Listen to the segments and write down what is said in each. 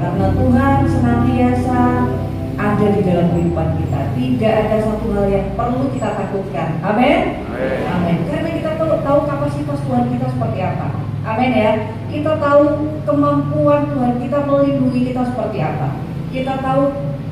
Karena Tuhan senantiasa ada di dalam kehidupan kita. Tidak ada satu hal yang perlu kita takutkan. Amin. Amin. Karena kita tahu kapasitas Tuhan kita seperti apa. Amin ya. Kita tahu kemampuan Tuhan kita melindungi kita seperti apa. Kita tahu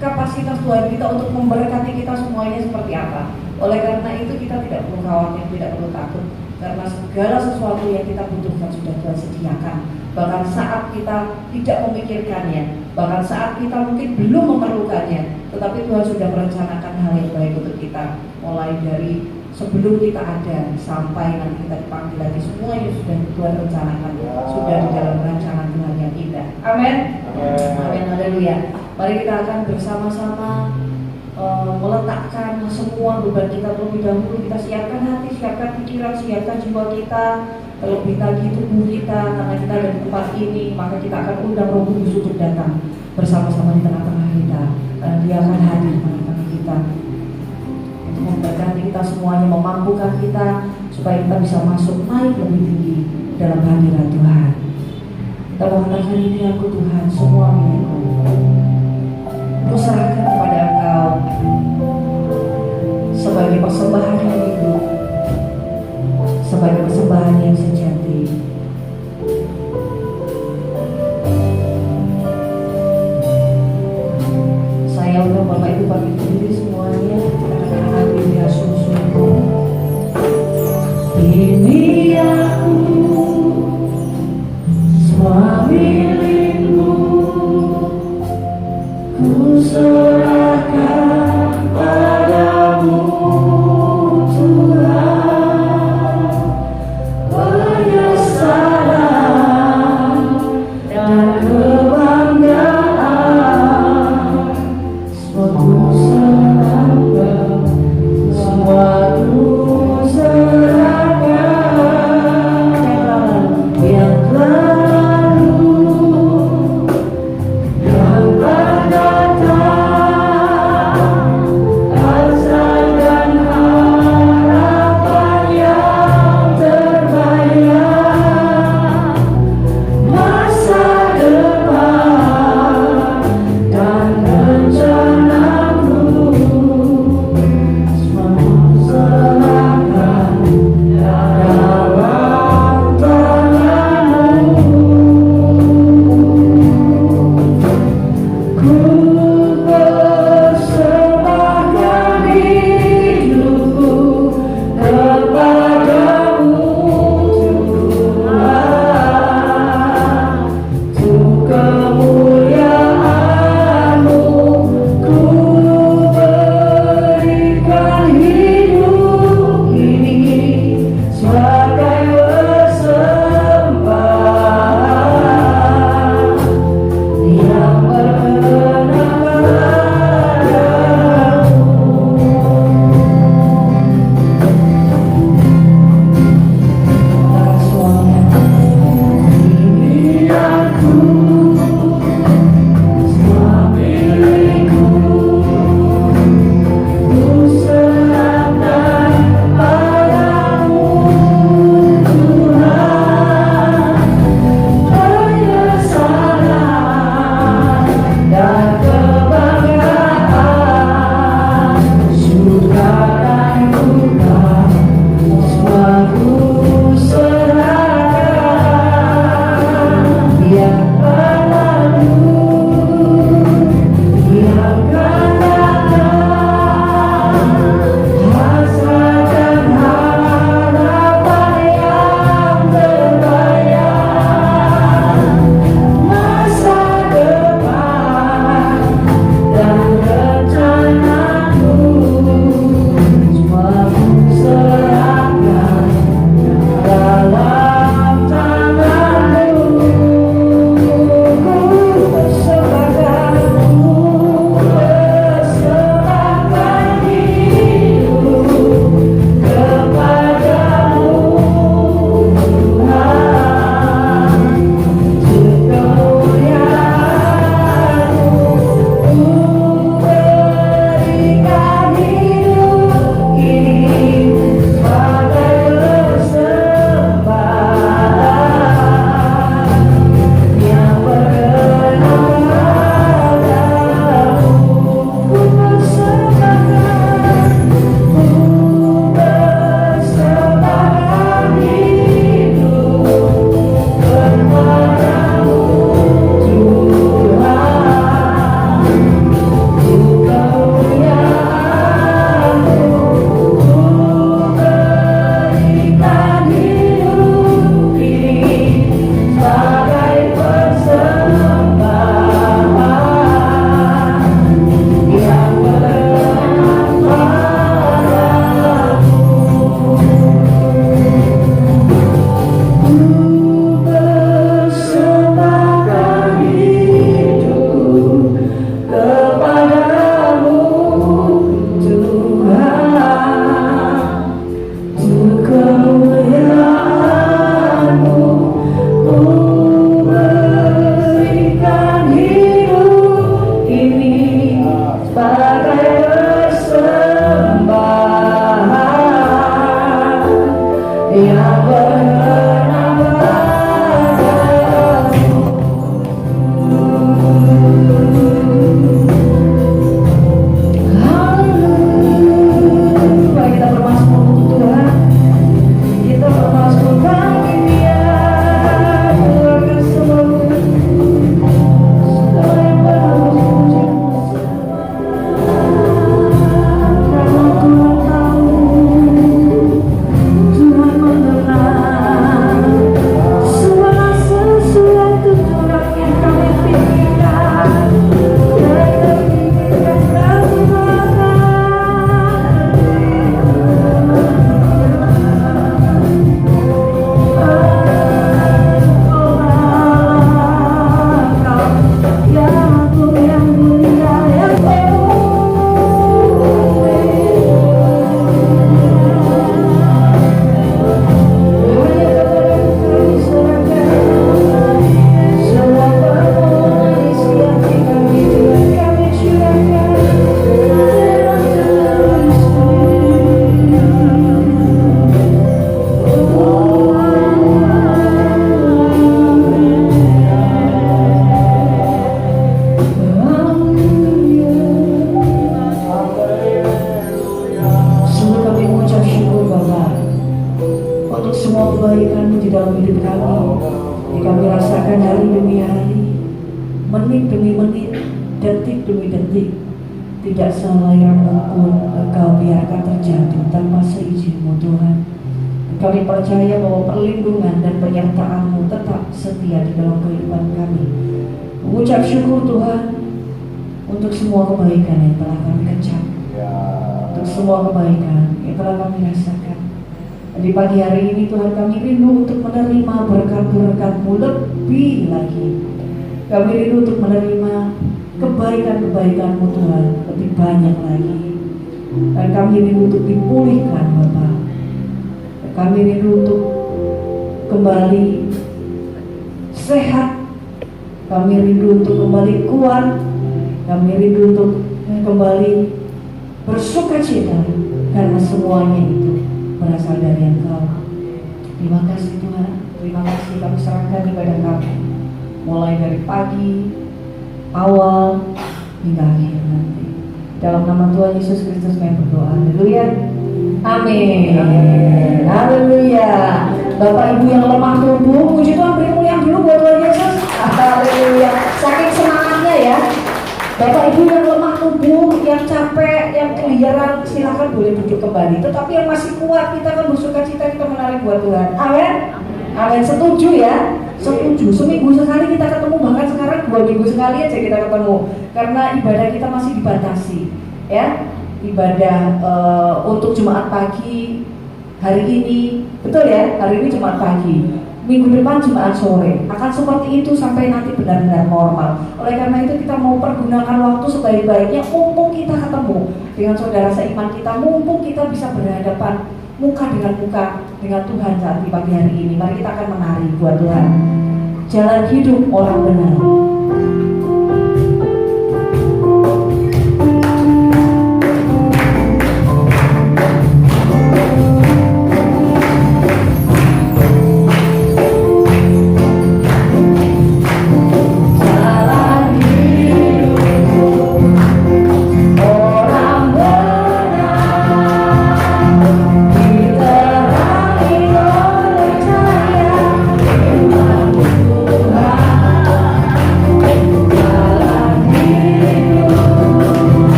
kapasitas Tuhan kita untuk memberkati kita semuanya seperti apa. Oleh karena itu kita tidak perlu khawatir, tidak perlu takut. Karena segala sesuatu yang kita butuhkan sudah Tuhan sediakan. Bahkan saat kita tidak memikirkannya, bahkan saat kita mungkin belum memerlukannya, tetapi Tuhan sudah merencanakan hal yang baik untuk kita. Mulai dari sebelum kita ada sampai nanti kita dipanggil lagi, semuanya sudah Tuhan rencanakan, sudah di dalam rancangan Tuhan yang indah. Amin. Amin. Haleluya. Mari kita akan bersama-sama meletakkan semua beban kita terlebih dahulu. Kita siapkan hati, siapkan pikiran, siapkan jiwa kita, terlebih lagi tubuh kita, karena kita ada di tempat ini. Maka kita akan undang Roh Kudus untuk datang bersama-sama di tengah-tengah kita. Dia akan hadir di tengah-tengah kita untuk memberkati kita semuanya, memampukan kita supaya kita bisa masuk naik lebih tinggi dalam hadirat Tuhan. Kita mengatakan, ini aku Tuhan, semua milikku. Aku serahkan kepada Engkau sebagai persembahan yang hidup, sebagai persembahan yang sejati. Saya undang Bapak Ibu bagi diri semuanya, anak-anak hadirin yang sungguh-sungguh. Ini aku, semua milikmu. menit, detik demi detik, tidak selayaknya pun Engkau biarkan terjadi tanpa seizin-Mu Tuhan. Kami percaya bahwa perlindungan dan penyertaan-Mu tetap setia di dalam kehidupan kami. Mengucap syukur Tuhan untuk semua kebaikan yang telah kami kecap, untuk semua kebaikan yang telah kami rasakan. Di pagi hari ini Tuhan, kami rindu untuk menerima berkat-berkat-Mu lebih lagi. Kami rindu untuk menerima kebaikan-kebaikan-Mu Tuhan lebih banyak lagi. Dan kami rindu untuk dipulihkan Bapa. Kami rindu untuk kembali sehat. Kami rindu untuk kembali kuat. Kami rindu untuk kembali bersukacita, karena semuanya itu berasal dari Engkau. Terima kasih Tuhan. Terima kasih kami serahkan ibadah kami, mulai dari pagi, awal, hingga akhir nanti. Dalam nama Tuhan Yesus Kristus kami berdoa. Haleluya. Amin. Haleluya. Bapak Ibu yang lemah tubuh, puji Tuhan, beri mulia dulu buat Tuhan Yesus. Haleluya. Saking semangatnya ya. Bapak Ibu yang lemah tubuh, yang capek, yang keliaran, silakan boleh duduk kembali. Tetapi yang masih kuat, kita akan bersukacita, kita menarik buat Tuhan. Amin. Amin. Setuju ya? Setuju. Seminggu sekali kita ketemu, bahkan sekarang 2 minggu sekali aja kita ketemu. Karena ibadah kita masih dibatasi, ya. Ibadah untuk Jumat pagi hari ini, betul ya? Hari ini Jumat pagi. Minggu depan Jumat sore akan seperti itu sampai nanti benar-benar normal. Oleh karena itu kita mau pergunakan waktu sebaik-baiknya, mumpung kita ketemu dengan saudara seiman kita, mumpung kita bisa berhadapan muka dengan muka dengan Tuhan saat di pagi hari ini. Mari kita akan menari buat Tuhan. Jalan hidup orang benar.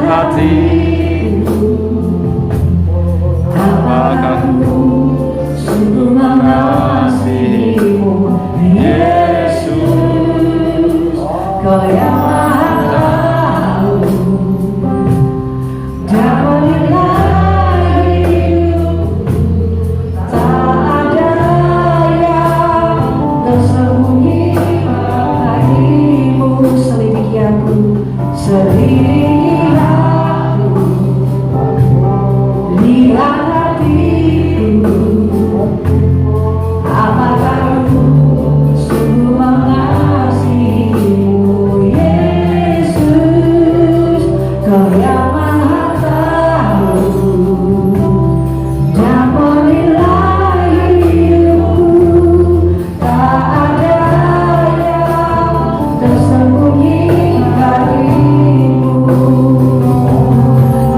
hatiku, apakah ku sungguh mengasihimu, Yesus, Kau yang Maha Tahu dan menilai hidupku. Tak ada yang tersembunyi bagimu. Selidiki aku, selidiki aku, lihat hatiku, apakah ku sungguh mengasihimu, Yesus, Kau yang Maha Tahu dan menilai hidupku. Tak ada yang tersembunyi bagimu.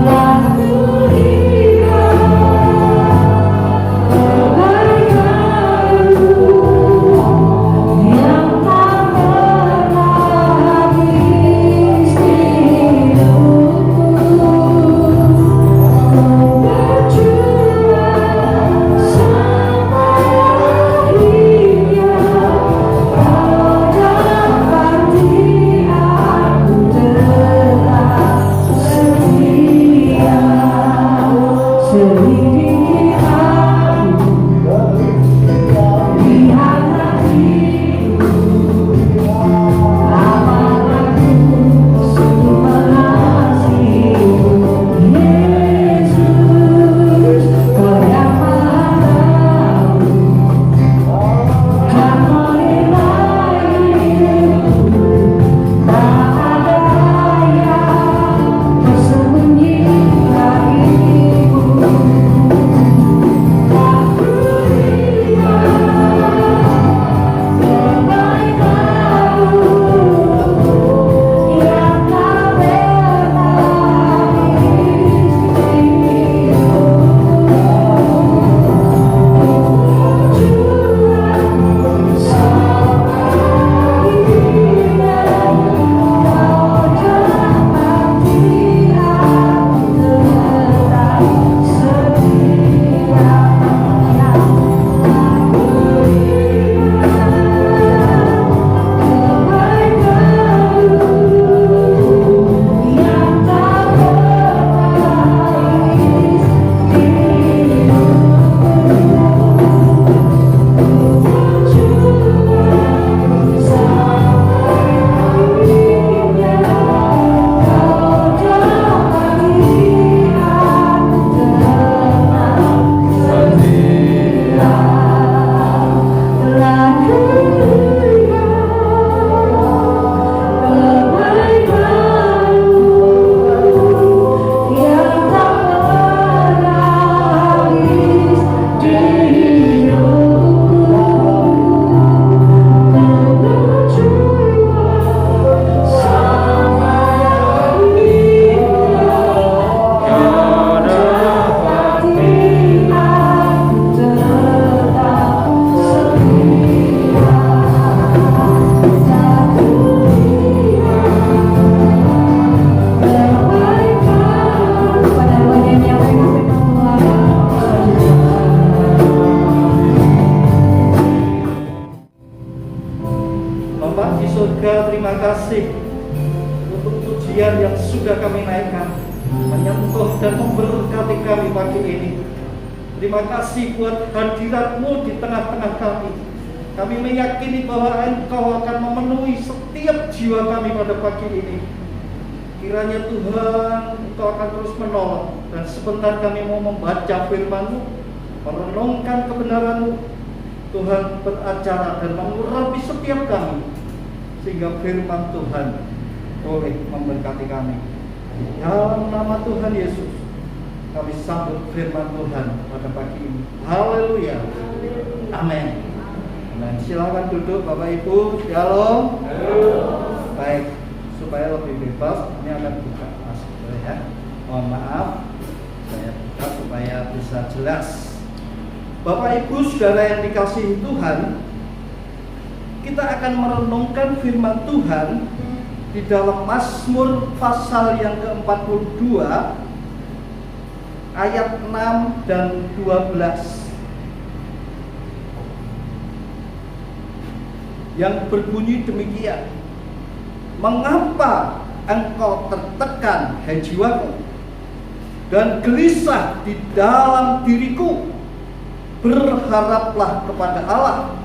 Lalu lihat kebaikanmu yang tak pernah habis di hidupku. Kau berjuang sampai akhirnya, kau dapati aku tetap setia. Selidiki aku, lihat hatiku, apakah ku sungguh mengasihimu, Yesus, Kau yang Maha Tahu dan menilai hidupku. Tak ada yang tersembunyi bagimu. Aku lihat kebaikanmu yang tak pernah habis di hidupku. Sampai akhirnya, kau dapati aku tetap setia. Aku lihat kebaikanmu yang tak pernah habis di hidupku. Sampai akhirnya, kau dapati aku tetap setia. Telah kulihat kebaikanmu yang tak pernah habis di hidupku. Kau berjuang sampai akhirnya, kau dapati aku tetap setia. Tak kulihat kebaikanmu. Pada wajahnya yang firman Tuhan. Bapak di surga, terima kasih untuk pujian yang sudah kami naikkan, menyentuh dan memberkati kami pagi ini. Terima kasih buat hadirat-Mu di tengah-tengah kami. Kami meyakini bahwa Engkau akan memenuhi setiap jiwa kami pada pagi ini. Kiranya Tuhan, Engkau akan terus menolong. Dan sebentar kami mau membaca firman-Mu, merenungkan kebenaran-Mu. Tuhan beracara dan mengurapi setiap kami, sehingga firman Tuhan boleh memberkati kami. Dalam nama Tuhan Yesus, kami sambut firman Tuhan pada pagi ini. Haleluya. Amin. Amin. Silakan duduk Bapak Ibu. Shalom. Baik, supaya lebih bebas, ini akan buka masuk ya. Mohon maaf, saya buka supaya bisa jelas. Bapak Ibu Saudara yang dikasihi Tuhan, kita akan merenungkan firman Tuhan di dalam Mazmur pasal yang ke-42 ayat 6 dan 12 yang berbunyi demikian. Mengapa engkau tertekan, hai jiwaku, dan gelisah di dalam diriku? Berharaplah kepada Allah,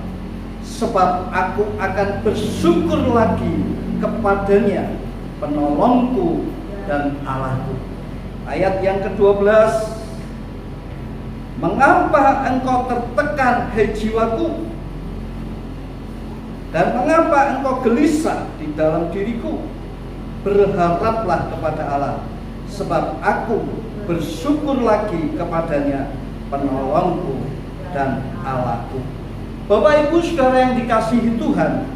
sebab aku akan bersyukur lagi kepadanya, penolongku dan Allahku. Ayat yang ke-12, mengapa engkau tertekan, hai jiwaku, dan mengapa engkau gelisah di dalam diriku? Berharaplah kepada Allah, sebab aku bersyukur lagi kepadanya, penolongku dan Allahku. Bapak Ibu Saudara yang dikasihi Tuhan,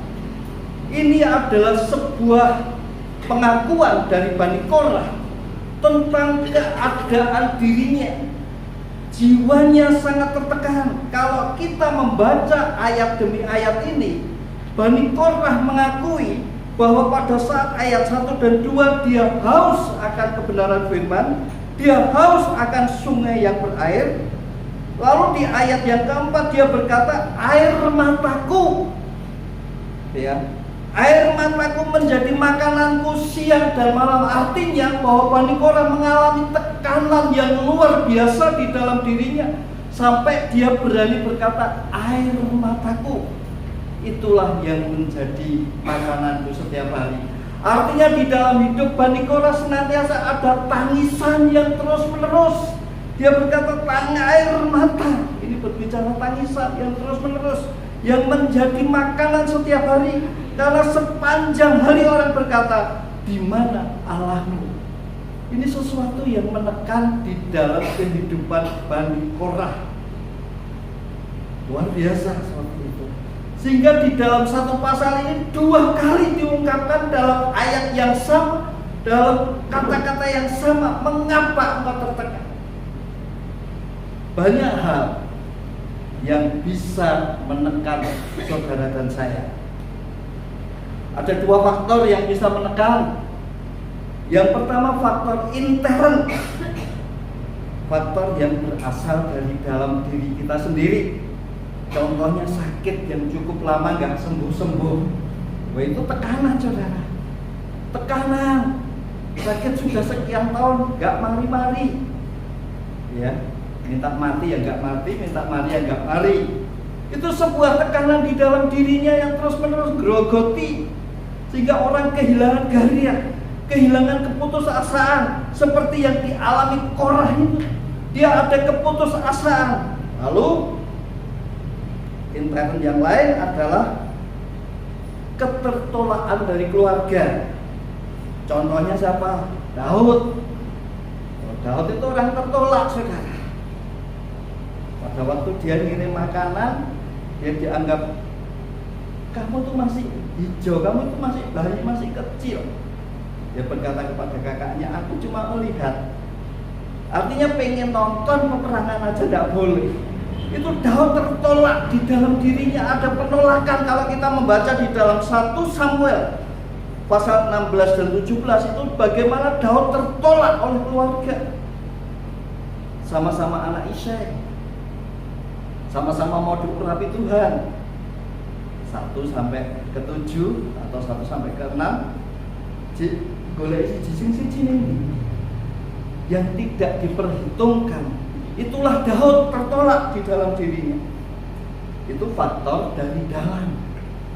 ini adalah sebuah pengakuan dari Bani Korah tentang keadaan dirinya. Jiwanya sangat tertekan. Kalau kita membaca ayat demi ayat ini, Bani Korah mengakui bahwa pada saat ayat 1 dan 2 dia haus akan kebenaran firman, dia haus akan sungai yang berair. Lalu di ayat yang keempat dia berkata, air mataku, ya, air mataku menjadi makananku siang dan malam. Artinya bahwa Bani Korah mengalami tekanan yang luar biasa di dalam dirinya, sampai dia berani berkata, air mataku, itulah yang menjadi makananku setiap hari. Artinya di dalam hidup Bani Korah senantiasa ada tangisan yang terus menerus. Dia berkata air mata, ini berbicara tangisan yang terus menerus, yang menjadi makanan setiap hari. Karena sepanjang hari orang berkata, di mana Allahmu? Ini sesuatu yang menekan di dalam kehidupan Bani Korah. Luar biasa seperti itu. Sehingga di dalam satu pasal ini 2 kali diungkapkan dalam ayat yang sama, dalam kata-kata yang sama, mengapa engkau tertekan? Banyak hal yang bisa menekan saudara dan saya. Ada 2 faktor yang bisa menekan. Yang pertama faktor intern, faktor yang berasal dari dalam diri kita sendiri. Contohnya sakit yang cukup lama nggak sembuh-sembuh. Wah, itu tekanan saudara. Tekanan. Sakit sudah sekian tahun nggak mari-mari. Ya, minta mati ya nggak mati, minta mari ya nggak mari. Itu sebuah tekanan di dalam dirinya yang terus-menerus grogoti, sehingga orang kehilangan gairah, kehilangan keputusasaan, seperti yang dialami Korah itu. Dia ada keputusasaan. Lalu intern yang lain adalah ketertolakan dari keluarga. Contohnya siapa? Daud. Daud itu orang tertolak, saudara. Pada waktu dia ngirim makanan, dia dianggap, kamu tuh masih hijau, kamu tuh masih bayi, masih kecil. Dia berkata kepada kakaknya, aku cuma melihat. Artinya pengen nonton peperangan aja tidak boleh. Itu Daud tertolak di dalam dirinya, ada penolakan. Kalau kita membaca di dalam 1 Samuel pasal 16 dan 17 itu bagaimana Daud tertolak oleh keluarga. Sama-sama anak Isai, sama-sama mau diurapi Tuhan. 1 sampai ke 7 atau 1 sampai ke 6 golek siji ini yang tidak diperhitungkan. Itulah Daud tertolak di dalam dirinya. Itu faktor dari dalam,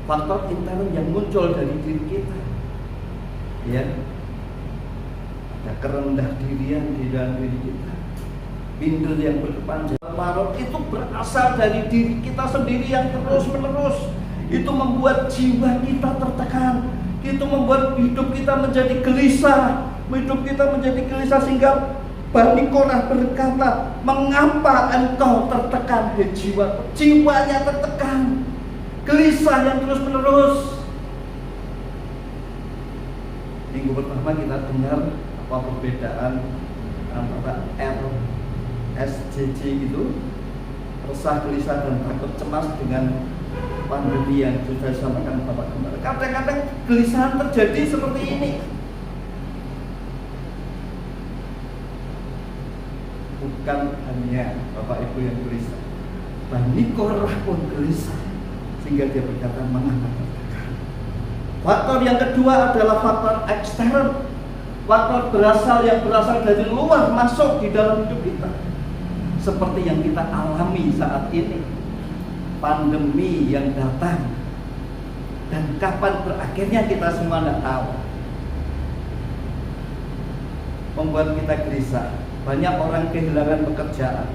faktor intern yang muncul dari diri kita. Ya, ada kerendah dirian di dalam diri kita, minder yang berkepanjangan. Marot itu berasal dari diri kita sendiri yang terus menerus. Itu membuat jiwa kita tertekan. Itu membuat hidup kita menjadi gelisah. Hidup kita menjadi gelisah sehingga Bani Korah berkata, mengapa engkau tertekan, hei jiwa? Jiwanya tertekan, gelisah yang terus menerus. Minggu pertama kita dengar apa perbedaan antara RSJJ itu, resah, gelisah dan takut cemas, dengan pandemi yang sudah disampaikan Bapak kemarin. Kadang-kadang kegelisahan terjadi seperti ini. Bukan hanya Bapak Ibu yang gelisah, Bani Korah pun gelisah, sehingga dia berkata, mengapa tertekan. Faktor yang kedua adalah faktor eksternal. Faktor yang berasal dari luar masuk di dalam hidup kita. Seperti yang kita alami saat ini, pandemi yang datang, dan kapan berakhirnya kita semua tidak tahu, membuat kita gelisah. Banyak orang kehilangan pekerjaan,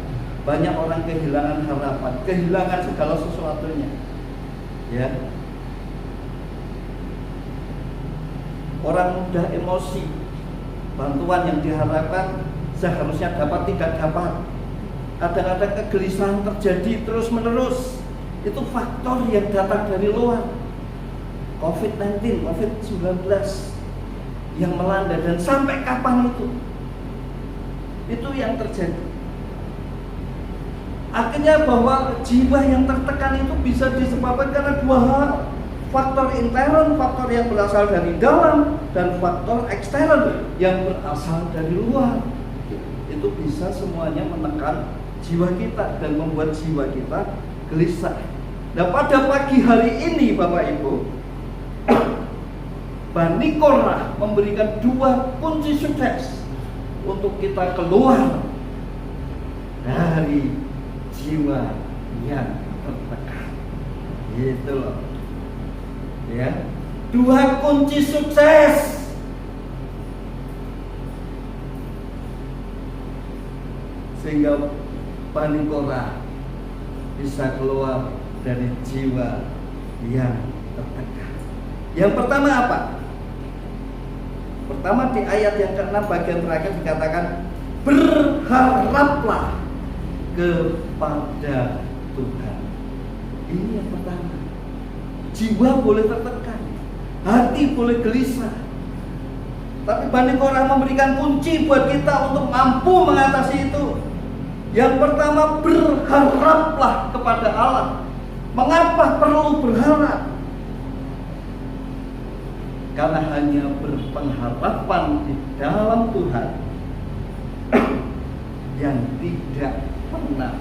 banyak orang kehilangan harapan, kehilangan segala sesuatunya. Ya, orang mudah emosi, bantuan yang diharapkan seharusnya dapat tidak dapat. Kadang-kadang kegelisahan terjadi terus menerus. Itu faktor yang datang dari luar. COVID-19 yang melanda, dan sampai kapan itu yang terjadi. Akhirnya bahwa jiwa yang tertekan itu bisa disebabkan karena dua hal. Faktor intern, faktor yang berasal dari dalam, dan faktor eksternal yang berasal dari luar. Itu bisa semuanya menekan jiwa kita dan membuat jiwa kita gelisah. Nah, pada pagi hari ini Bapak Ibu, Bani Korah memberikan dua kunci sukses untuk kita keluar dari jiwa yang tertekan. Gitu loh. Ya, dua kunci sukses. Sehingga Bani Korah bisa keluar dari jiwa yang tertekan. Yang pertama apa? Pertama di ayat yang ke-6 bagian terakhir dikatakan, berharaplah kepada Tuhan. Ini yang pertama. Jiwa boleh tertekan, hati boleh gelisah, tapi Bani Korah memberikan kunci buat kita untuk mampu mengatasi itu. Yang pertama, berharaplah kepada Allah. Mengapa perlu berharap? Karena hanya berpengharapan di dalam Tuhan yang tidak pernah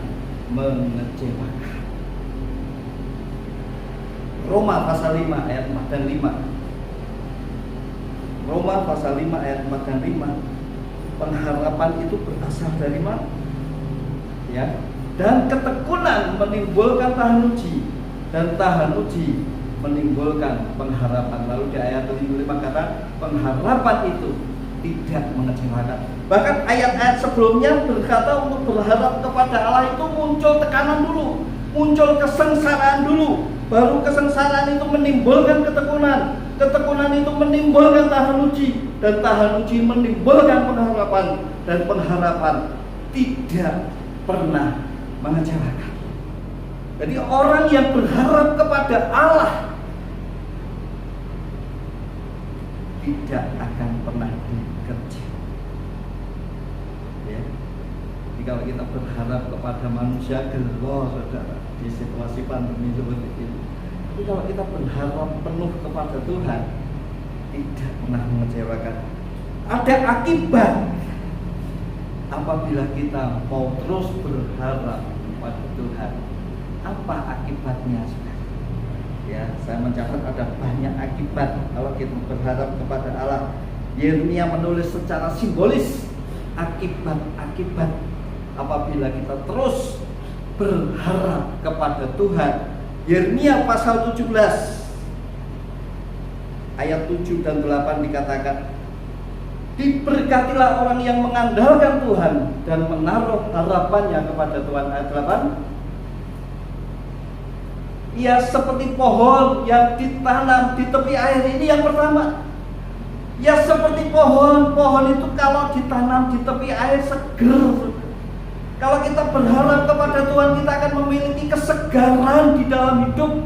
mengecewakan. Roma pasal 5 ayat 4 dan 5. Roma pasal 5 ayat 4 dan 5. Pengharapan itu berasal dari mana? Ya. Dan ketekunan menimbulkan tahan uji, dan tahan uji menimbulkan pengharapan. Lalu di ayat 5 kata, pengharapan itu tidak mengecewakan. Bahkan ayat-ayat sebelumnya berkata untuk berharap kepada Allah itu muncul tekanan dulu, muncul kesengsaraan dulu, baru kesengsaraan itu menimbulkan ketekunan, ketekunan itu menimbulkan tahan uji, dan tahan uji menimbulkan pengharapan, dan pengharapan tidak pernah mengecewakan. Jadi orang yang berharap kepada Allah tidak akan pernah dikecewakan. Ya. Jadi kalau kita berharap kepada manusia, gelo saudara di situasi pandemi seperti ini. Tapi kalau kita berharap penuh kepada Tuhan, tidak pernah mengecewakan. Ada akibat apabila kita mau terus berharap kepada Tuhan. Apa akibatnya? Ya, saya mencatat ada banyak akibat kalau kita berharap kepada Allah. Yeremia menulis secara simbolis akibat-akibat apabila kita terus berharap kepada Tuhan. Yeremia pasal 17 ayat 7 dan 8 dikatakan, diberkatilah orang yang mengandalkan Tuhan dan menaruh harapannya kepada Tuhan. Ayat 8, ia seperti pohon yang ditanam di tepi air. Ini yang pertama. Ya seperti pohon itu kalau ditanam di tepi air seger. Kalau kita berharap kepada Tuhan, kita akan memiliki kesegaran di dalam hidup.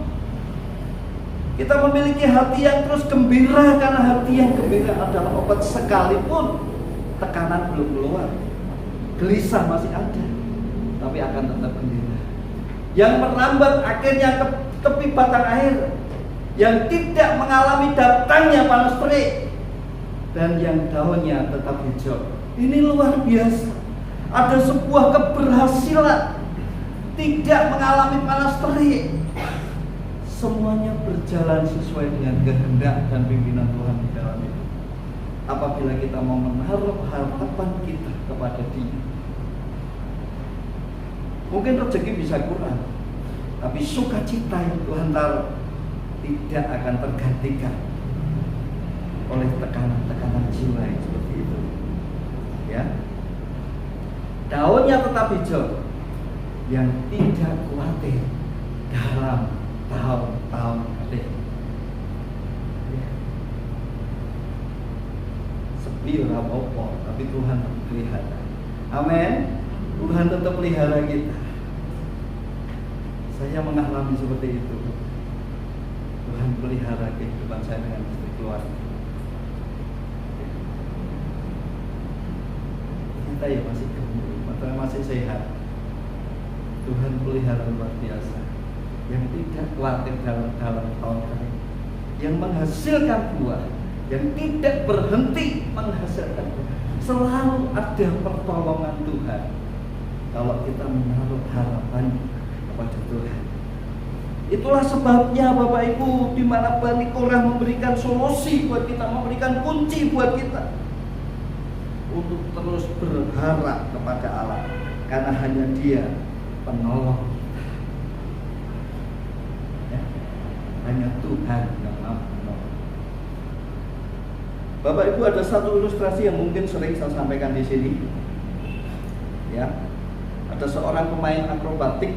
Kita memiliki hati yang terus gembira, karena hati yang gembira adalah obat. Sekalipun tekanan belum keluar, gelisah masih ada, tapi akan tetap gembira. Yang merambat akhirnya tepi batang air, yang tidak mengalami datangnya panas terik, dan yang daunnya tetap hijau. Ini luar biasa. Ada sebuah keberhasilan, tidak mengalami panas terik. Semuanya berjalan sesuai dengan kehendak dan pimpinan Tuhan di dalam itu. Apabila kita mau menaruh harapan kita kepada Dia. Mungkin rezeki bisa kurang, tapi sukacita yang Tuhan taruh tidak akan tergantikan oleh tekanan-tekanan jiwa yang seperti itu. Ya, daunnya tetap hijau, yang tidak khawatir dalam tahun-tahun ketik. Ya. Sepi ora apa-apa, tapi Tuhan tetap pelihara. Amin. Tuhan tetap pelihara kita. Saya mengalami seperti itu. Tuhan pelihara kehidupan saya dengan istri keluarga. Kita ya masih gemuk, masih sehat. Tuhan pelihara luar biasa, yang tidak khawatir dalam tahun kering, yang menghasilkan buah, yang tidak berhenti menghasilkan buah. Selalu ada pertolongan Tuhan kalau kita menaruh harapan kepada Tuhan. Itulah sebabnya Bapak Ibu, di mana Bani Korah memberikan solusi buat kita, memberikan kunci buat kita untuk terus berharap kepada Allah, karena hanya Dia penolong. Ya, hanya Tuhan yang mampu menolong. Bapak Ibu, ada satu ilustrasi yang mungkin sering saya sampaikan di sini. Ya, ada seorang pemain akrobatik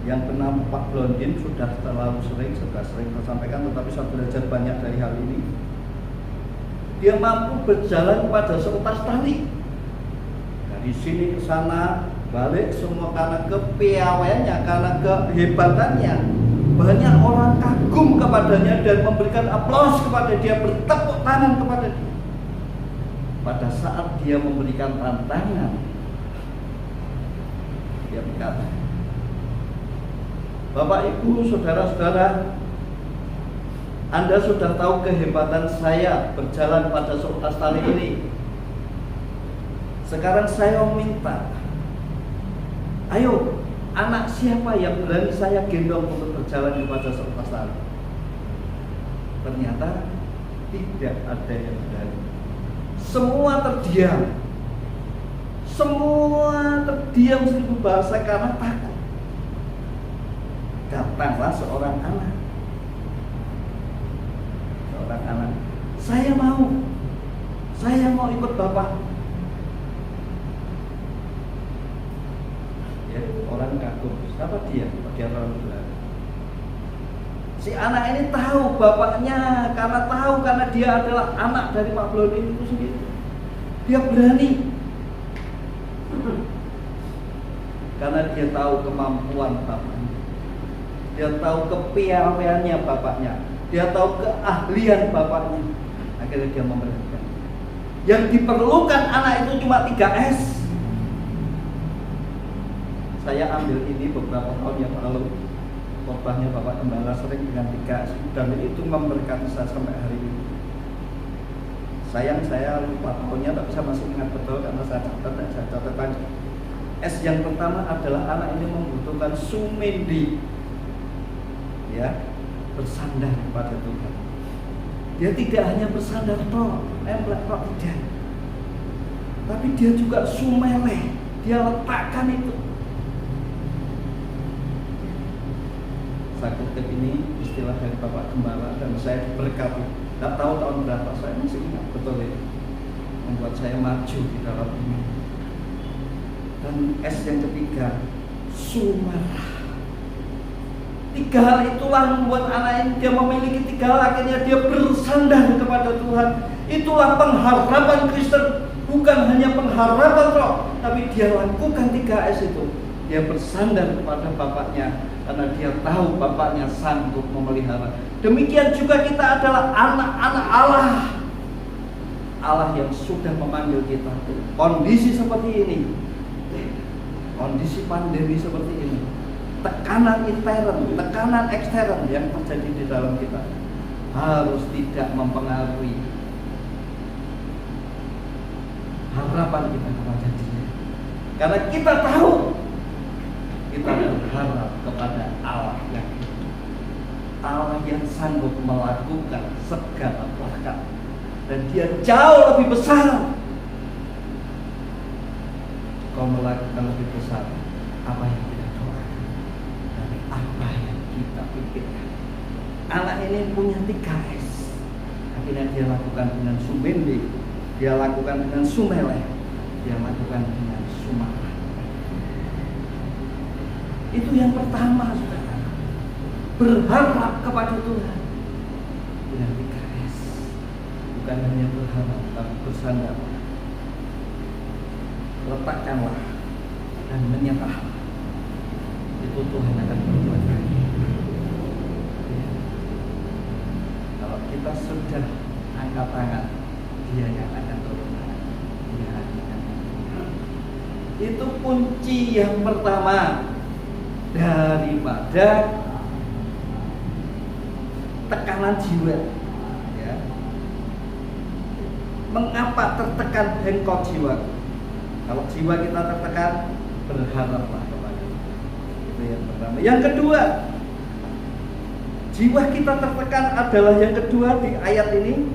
yang bernama Pak Blondin, sudah sering saya sampaikan, tetapi saya belajar banyak dari hal ini. Dia mampu berjalan pada seutas tali, dari sini ke sana, balik semua karena kepiawaiannya, karena kehebatannya. Banyak orang kagum kepadanya dan memberikan aplaus kepada dia, bertepuk tangan kepada dia. Pada saat dia memberikan tantangan, dia berkata, Bapak Ibu, saudara-saudara, Anda sudah tahu kehebatan saya berjalan pada seutas tali ini. Sekarang saya minta, ayo, anak siapa yang berani saya gendong untuk berjalan kepada seutas tali? Ternyata tidak ada yang berani. Semua terdiam. Semua terdiam seribu bahasa karena takut. Datanglah seorang anak. Saya mau ikut Bapak. Ya, orang kagum. Siapa dia? Dia orang tua. Si anak ini tahu bapaknya, karena dia adalah anak dari Pak Blondin itu sendiri. Dia berani. Karena dia tahu kemampuan bapaknya. Dia tahu kepiawaiannya bapaknya. Dia tahu keahlian bapaknya. Akhirnya dia memberanikan. Yang diperlukan anak itu cuma 3S. Saya ambil ini beberapa tahun yang lalu. Khotbahnya Bapak Gembala sering dengan 3S, dan itu memberkati saya sampai hari ini. Sayang saya lupa tahunnya, tapi saya masih ingat betul karena saya catat banyak. S yang pertama adalah anak ini membutuhkan sumedi, ya, bersandar kepada Tuhan. Dia tidak hanya bersandar toh, nemplek toh tidak, tapi dia juga sumele, dia letakkan itu. Saya kutip ini istilah dari Bapak Gembala dan saya berkati. Tidak tahu tahun berapa, saya masih ingat betul ini. Membuat saya maju di dalam ini. Dan S yang ketiga, sumarah. 3 hal itulah membuat anak ini, dia memiliki 3 hal, akhirnya dia bersandar kepada Tuhan. Itulah pengharapan Kristen, bukan hanya pengharapan roh, tapi dia lakukan 3S itu. Dia bersandar kepada bapaknya karena dia tahu bapaknya sanggup memelihara. Demikian juga kita adalah anak-anak Allah. Allah yang sudah memanggil kita. Kondisi seperti ini, kondisi pandemi seperti ini, tekanan intern, tekanan ekstern yang terjadi di dalam kita harus tidak mempengaruhi harapan kita kepada Dia. Karena kita tahu kita berharap kepada Allah yang sanggup melakukan segala perkara, dan Dia jauh lebih besar. Kau melakukan lebih besar apa yang kita doakan dari apa yang kita pikirkan. Anak ini punya 3S. Akhirnya dia lakukan dengan Sumende, dia lakukan dengan Sumeleh, dia lakukan dengan Sumatera. Itu yang pertama, saudara. Berharap kepada Tuhan dengan 3S. Bukan hanya berharap, tapi bersandar. Letakkanlah dan menyerah. Itu Tuhan akan berbuat lagi. Kalau kita sudah angkat tangan, Dia yang akan turun tangan. Dia akan. Itu kunci yang pertama daripada tekanan jiwa. Ya. Mengapa tertekan bengkok jiwa? Kalau jiwa kita tertekan, berharaplah kepada Tuhan. Itu yang pertama. Yang kedua, jiwa kita tertekan adalah yang kedua di ayat ini,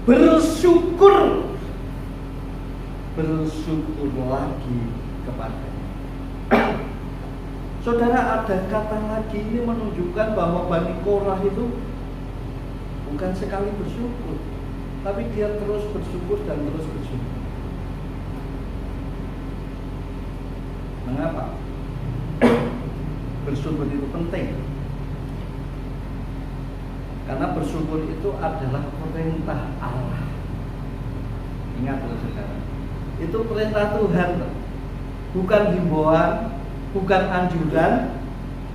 bersyukur. Bersyukur lagi kepada. Saudara, ada kata lagi ini menunjukkan bahwa Bani Korah itu bukan sekali bersyukur, tapi dia terus bersyukur dan terus bersyukur. Mengapa? Bersyukur itu penting. Karena bersyukur itu adalah perintah Allah. Ingat loh saudara, itu perintah Tuhan, bukan himbauan, bukan anjuran,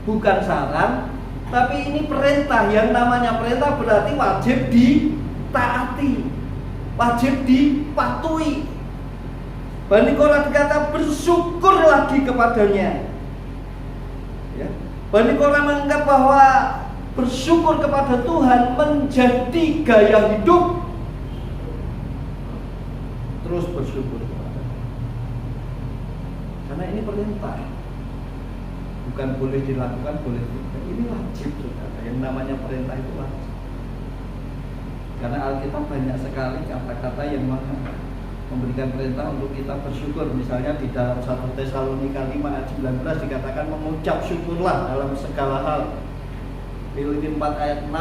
bukan saran, tapi ini perintah. Yang namanya perintah berarti wajib ditaati, wajib dipatuhi. Bani Korah dikata bersyukur lagi kepadanya. Ya. Bani Korah menganggap bahwa bersyukur kepada Tuhan menjadi gaya hidup. Terus bersyukur kepada Tuhan. Karena ini perintah. Bukan boleh dilakukan, boleh tidak. Ini wajib, saudara. Yang namanya perintah itu wajib. Karena Alkitab banyak sekali kata-kata yang memberikan perintah untuk kita bersyukur. Misalnya di dalam 1 Tesalonika 5 ayat 19 dikatakan mengucap syukurlah dalam segala hal. Filipi 4 ayat 6,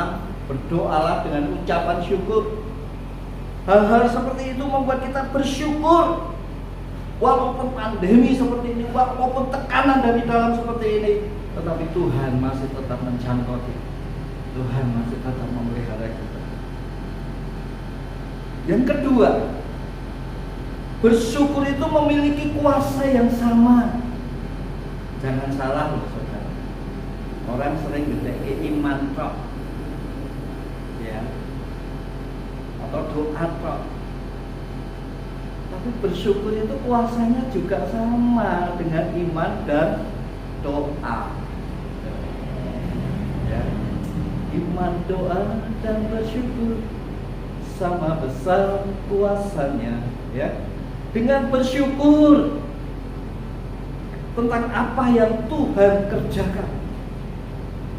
berdoalah dengan ucapan syukur. Hal-hal seperti itu membuat kita bersyukur. Walaupun pandemi seperti ini, walaupun tekanan dari dalam seperti ini, tetapi Tuhan masih tetap menjangkau kita. Tuhan masih tetap memelihara kita. Yang kedua, bersyukur itu memiliki kuasa yang sama. Jangan salah loh saudara. Orang sering gede iman tok, ya, atau doa tok. Tapi bersyukur itu kuasanya juga sama dengan iman dan doa. Ya. Iman, doa, dan bersyukur sama besar kuasanya, ya. Dengan bersyukur tentang apa yang Tuhan kerjakan,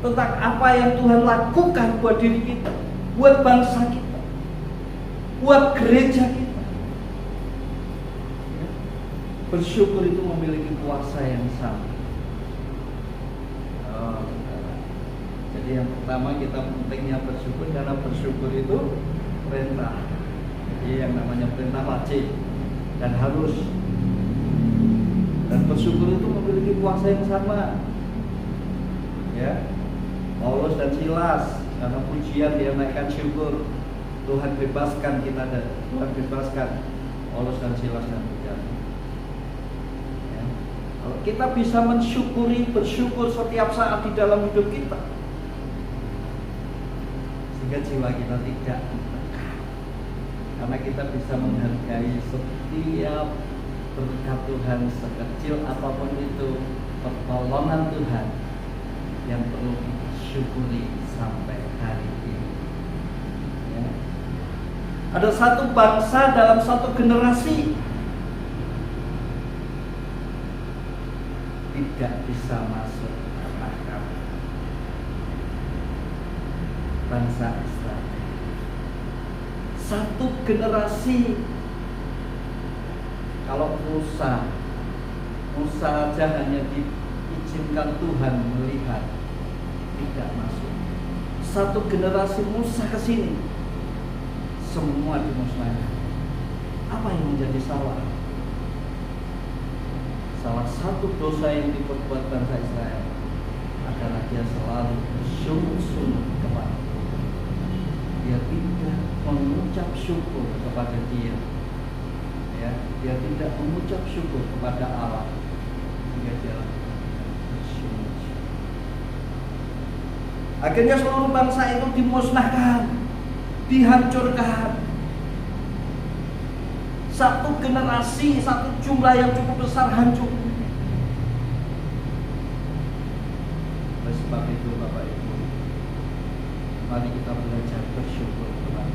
tentang apa yang Tuhan lakukan buat diri kita, buat bangsa kita, buat gereja kita. Bersyukur itu memiliki kuasa yang sama. Jadi yang pertama kita pentingnya bersyukur, karena bersyukur itu perintah. Jadi yang namanya perintah wajib dan harus. Dan bersyukur itu memiliki kuasa yang sama. Ya, Paulus dan Silas karena pujian dia naikkan syukur, Tuhan bebaskan kita, dan Tuhan bebaskan Paulus dan Silas dan pujian. Ya. Kalau kita bisa mensyukuri, bersyukur setiap saat di dalam hidup kita, sehingga jiwa kita tidak tertekan, karena kita bisa menghargai setiap berkat Tuhan sekecil apapun itu, pertolongan Tuhan yang perlu kita syukuri sampai hari ini. Ya. Ada satu bangsa dalam satu generasi tidak bisa masuk akal. Bangsa Israel. Satu generasi, kalau Musa aja hanya diizinkan Tuhan melihat, tidak masuk. Satu generasi Musa ke sini, semua dimusnahkan. Apa yang menjadi salah? Salah satu dosa yang diperbuat bangsa Israel adalah dia selalu bersungguh-sungguh kepada Tuhan. Dia tidak mengucap syukur kepada Dia. Ya, dia tidak mengucap syukur kepada Allah. Sehingga dia bersungguh-sungguh. Akhirnya seluruh bangsa itu dimusnahkan, dihancurkan. Satu generasi, satu jumlah yang cukup besar hancur. Oleh sebab itu Bapak Ibu, mari kita belajar bersyukur Tuhan.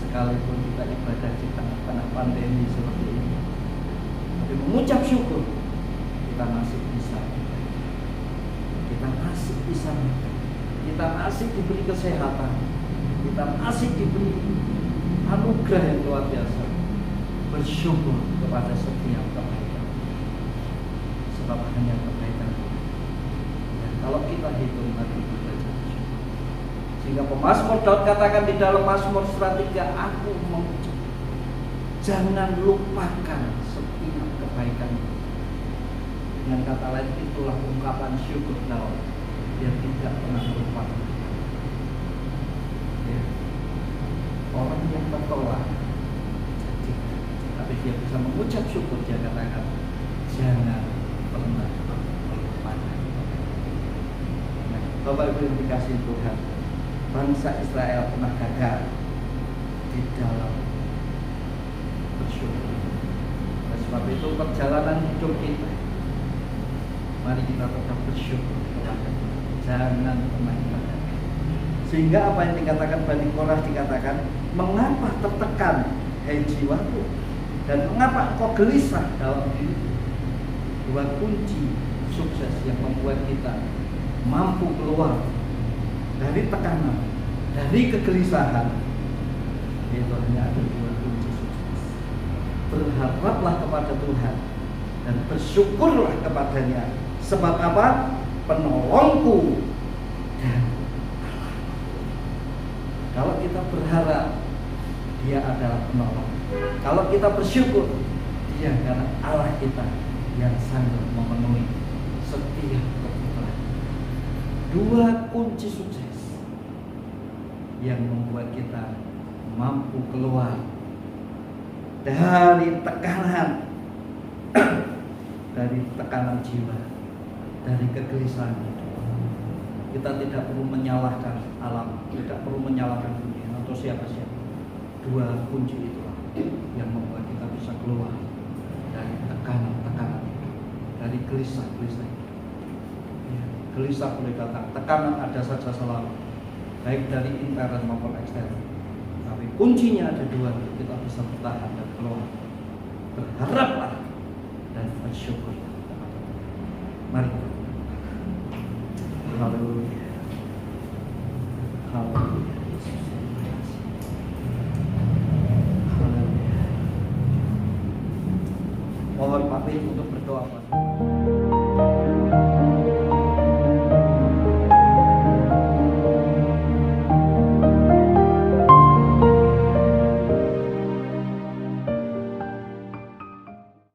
Sekalipun kita ibadah di tengah-tengah pandemi seperti ini, tapi mengucap syukur kita masih bisa. Kita masih bisa. Kita masih diberi kesehatan. Kita masih diberi anugerah yang luar biasa. Bersyukur kepada setiap kebaikan, sebab hanya kebaikan Tuhan. Dan kalau kita hitung, mari kita belajar bersyukur. Sehingga pemazmur Daud katakan di dalam Mazmur 103, aku mengucap, jangan lupakan setiap kebaikan. Dengan kata lain, itulah ungkapan syukur Daud. Dia tidak pernah melupakan. Ya. Orang yang bertolak, tapi dia bisa mengucap syukur, dia katakan jangan pernah melupakan. Nah, Bapak Ibu yang dikasihi Tuhan, bangsa Israel pernah gagal di dalam bersyukur. Oleh sebab itu perjalanan hidup kita, mari kita tetap bersyukur kepada Tuhan. Jangan pernah gagal. Sehingga apa yang dikatakan Bani Korah dikatakan, mengapa tertekan hai jiwaku, dan mengapa engkau gelisah dalam diri? Dua kunci sukses yang membuat kita mampu keluar dari tekanan, dari kegelisahan, itu hanya ada dua kunci sukses. Berharaplah kepada Tuhan dan bersyukurlah kepadanya. Sebab apa? Penolongku dan Allah. Kalau kita berharap, Dia adalah penolong. Kalau kita bersyukur, Dia adalah Allah kita yang sanggup memenuhi setiap kebutuhan. Dua kunci sukses yang membuat kita mampu keluar dari tekanan, dari tekanan jiwa, dari kegelisahan hidup. Kita tidak perlu menyalahkan alam, tidak perlu menyalahkan dunia atau siapa-siapa. Dua kunci itulah yang membuat kita bisa keluar dari tekanan-tekanan itu, dari gelisah-gelisah itu. Ya, gelisah boleh datang, tekanan ada saja selalu, baik dari intern maupun eksternal. Tapi kuncinya ada dua, kita bisa bertahan dan keluar. Berharaplah dan bersyukur. Mari kita. Haleluya. Haleluya. Haleluya. Mohon maaf untuk